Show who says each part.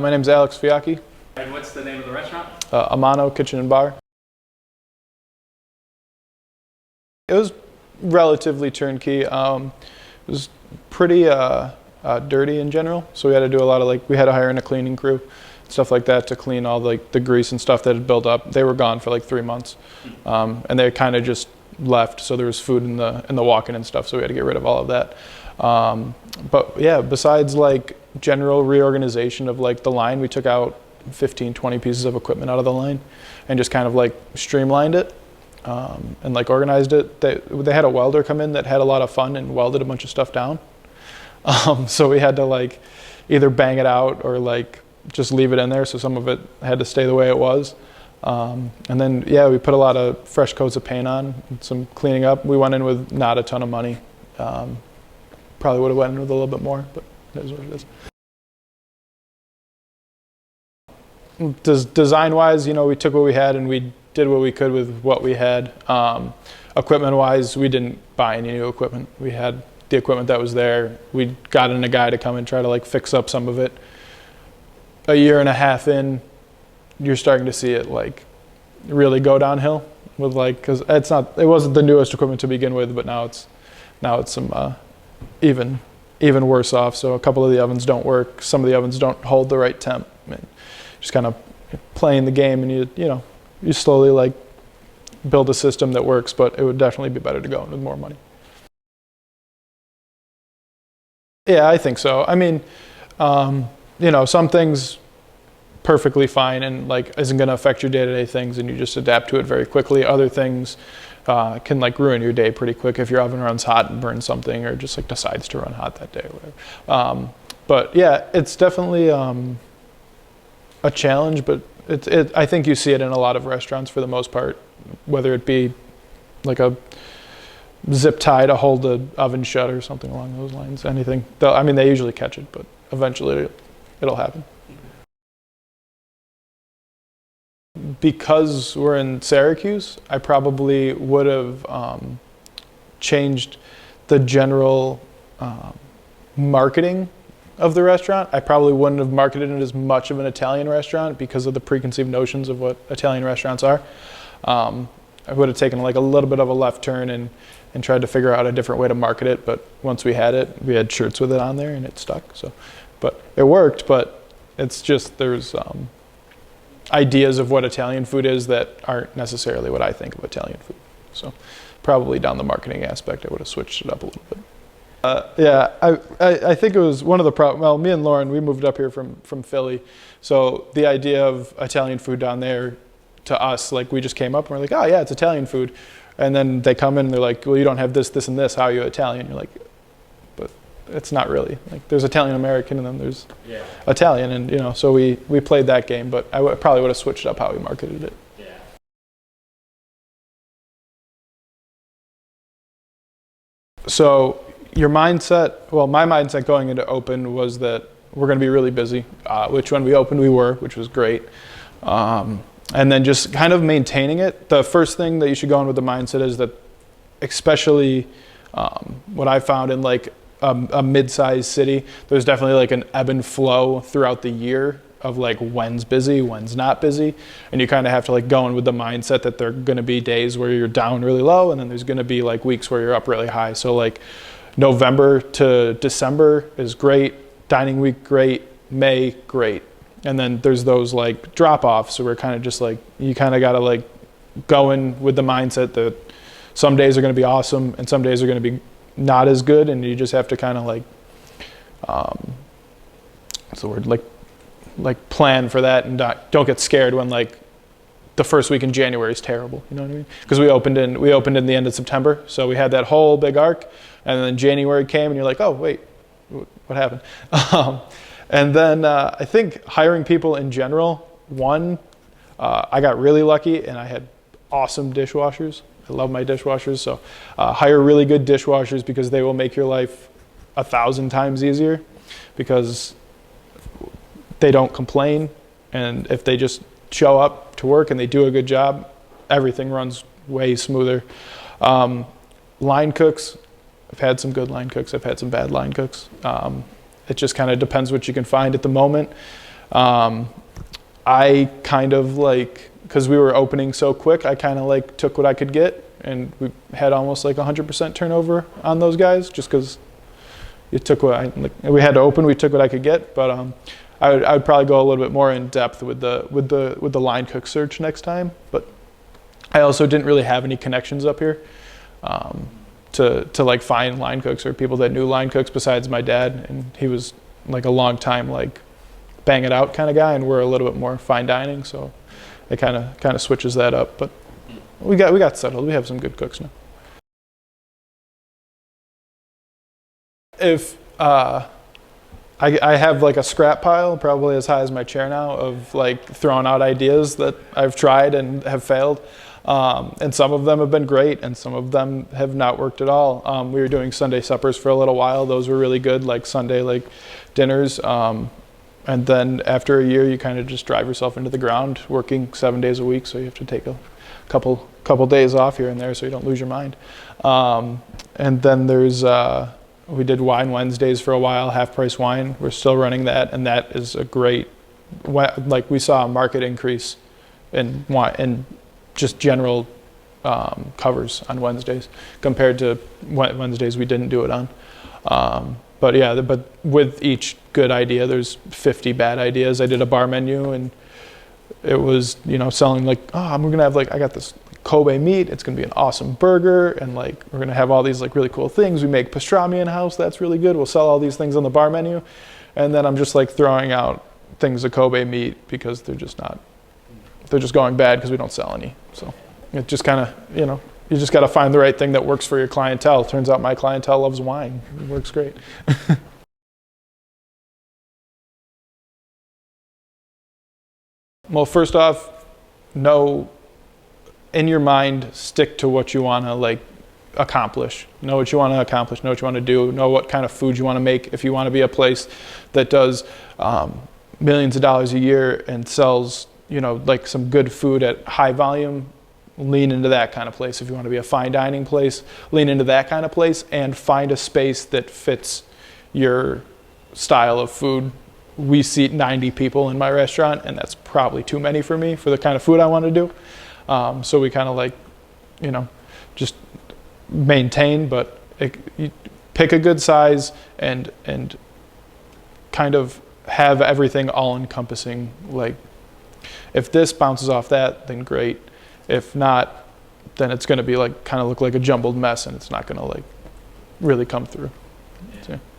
Speaker 1: My name's Alex Fiacchi.
Speaker 2: And what's the name of the restaurant?
Speaker 1: Mano Kitchen and Bar. It was relatively turnkey. It was pretty dirty in general, so we had to do a lot of we had to hire in a cleaning crew, stuff like that, to clean all the grease and stuff that had built up. They were gone for 3 months, and they kind of just left. So there was food in the walk-in and stuff, so we had to get rid of all of that. But yeah, besides general reorganization of the line, we took out 15-20 pieces of equipment out of the line and just kind of streamlined it and organized it. They had a welder come in that had a lot of fun and welded a bunch of stuff down. So we had to either bang it out or just leave it in there. So some of it had to stay the way it was. And then yeah, we put a lot of fresh coats of paint on, and some cleaning up. We went in with not a ton of money. Probably would have went in with a little bit more, but it is what it is. Design-wise, we took what we had and we did what we could with what we had. Equipment-wise, we didn't buy any new equipment. We had the equipment that was there. We got in a guy to come and try to fix up some of it. A year and a half in, you're starting to see it really go downhill with because it wasn't the newest equipment to begin with, but now it's some even worse off. So a couple of the ovens don't work. Some of the ovens don't hold the right temp. Just kind of playing the game, and you slowly build a system that works, but it would definitely be better to go in with more money. Yeah, I think so. I mean, some things perfectly fine and isn't going to affect your day-to-day things, and you just adapt to it very quickly. Other things can ruin your day pretty quick if your oven runs hot and burns something, or just decides to run hot that day or whatever. But yeah, it's definitely a challenge, but I think you see it in a lot of restaurants for the most part, whether it be a zip tie to hold the oven shut or something along those lines. Anything. They usually catch it, but eventually it'll happen. Because we're in Syracuse, I probably would have changed the general marketing of the restaurant. I probably wouldn't have marketed it as much of an Italian restaurant because of the preconceived notions of what Italian restaurants are. I would have taken a little bit of a left turn and tried to figure out a different way to market it. But once we had it, we had shirts with it on there and it stuck. So, but it worked. But it's just there's ideas of what Italian food is that aren't necessarily what I think of Italian food. So probably down the marketing aspect, I would have switched it up a little bit. Yeah, I think it was one of the problems. Well, me and Lauren, we moved up here from Philly. So the idea of Italian food down there to us, we just came up and we're oh yeah, it's Italian food. And then they come in and they're well, you don't have this, this, and this. How are you Italian? You're but it's not really. There's Italian American and then there's Italian. And, so we played that game, but I probably would have switched up how we marketed it.
Speaker 2: Yeah.
Speaker 1: So your mindset, well, my mindset going into open was that we're going to be really busy, which when we opened we were, which was great. And then just kind of maintaining it. The first thing that you should go in with the mindset is that, especially what I found in a mid-sized city, there's definitely an ebb and flow throughout the year of when's busy, when's not busy. And you kind of have to go in with the mindset that there are going to be days where you're down really low, and then there's going to be weeks where you're up really high. So November to December is great, dining week great, May great. And then there's those drop-offs, so we're kind of just you kind of got to go in with the mindset that some days are going to be awesome and some days are going to be not as good, and you just have to kind of what's the word, plan for that, and don't get scared when the first week in January is terrible. You know what I mean? Because we opened in the end of September, so we had that whole big arc, and then January came and you're oh wait, what happened? And then I think hiring people in general, I got really lucky and I had awesome dishwashers. I love my dishwashers. So hire really good dishwashers because they will make your life 1,000 times easier because they don't complain. And if they just show up to work and they do a good job, everything runs way smoother. Line cooks, I've had some good line cooks. I've had some bad line cooks. It just kind of depends what you can find at the moment. I kind of like, because we were opening so quick, I kind of like took what I could get, and we had almost like 100% turnover on those guys, just because it took what we had to open. We took what I could get, but I would probably go a little bit more in depth with the line cook search next time. But I also didn't really have any connections up here to like find line cooks or people that knew line cooks besides my dad, and he was like a long time like bang it out kind of guy, and we're a little bit more fine dining, so it kind of switches that up. But we got settled. We have some good cooks now. If I have like a scrap pile probably as high as my chair now of like throwing out ideas that I've tried and have failed, and some of them have been great and some of them have not worked at all. We were doing Sunday suppers for a little while. Those were really good, like Sunday like dinners. And then after a year, you kind of just drive yourself into the ground, working 7 days a week. So you have to take a couple days off here and there so you don't lose your mind. And then there's we did Wine Wednesdays for a while, half price wine. We're still running that, and that is a great, like we saw a market increase in wine and just general covers on Wednesdays compared to Wednesdays we didn't do it on. But yeah, but with each good idea, there's 50 bad ideas. I did a bar menu, and it was, selling like, we're gonna have like, I got this Kobe meat. It's gonna be an awesome burger, and like we're gonna have all these like really cool things. We make pastrami in house. That's really good. We'll sell all these things on the bar menu, and then I'm just like throwing out things of Kobe meat because they're just going bad because we don't sell any. So it just kind of, you just got to find the right thing that works for your clientele. Turns out my clientele loves wine. It works great. Well, first off, in your mind, stick to what you want to like accomplish. Know what you want to accomplish, know what you want to do, know what kind of food you want to make. If you want to be a place that does millions of dollars a year and sells, like some good food at high volume, lean into that kind of place. If you want to be a fine dining place, lean into that kind of place and find a space that fits your style of food. We seat 90 people in my restaurant, and that's probably too many for me for the kind of food I want to do. So we kind of like, just maintain, but you pick a good size and kind of have everything all encompassing. Like if this bounces off that, then great. If not, then it's going to be like kind of look like a jumbled mess, and it's not going to like really come through. So.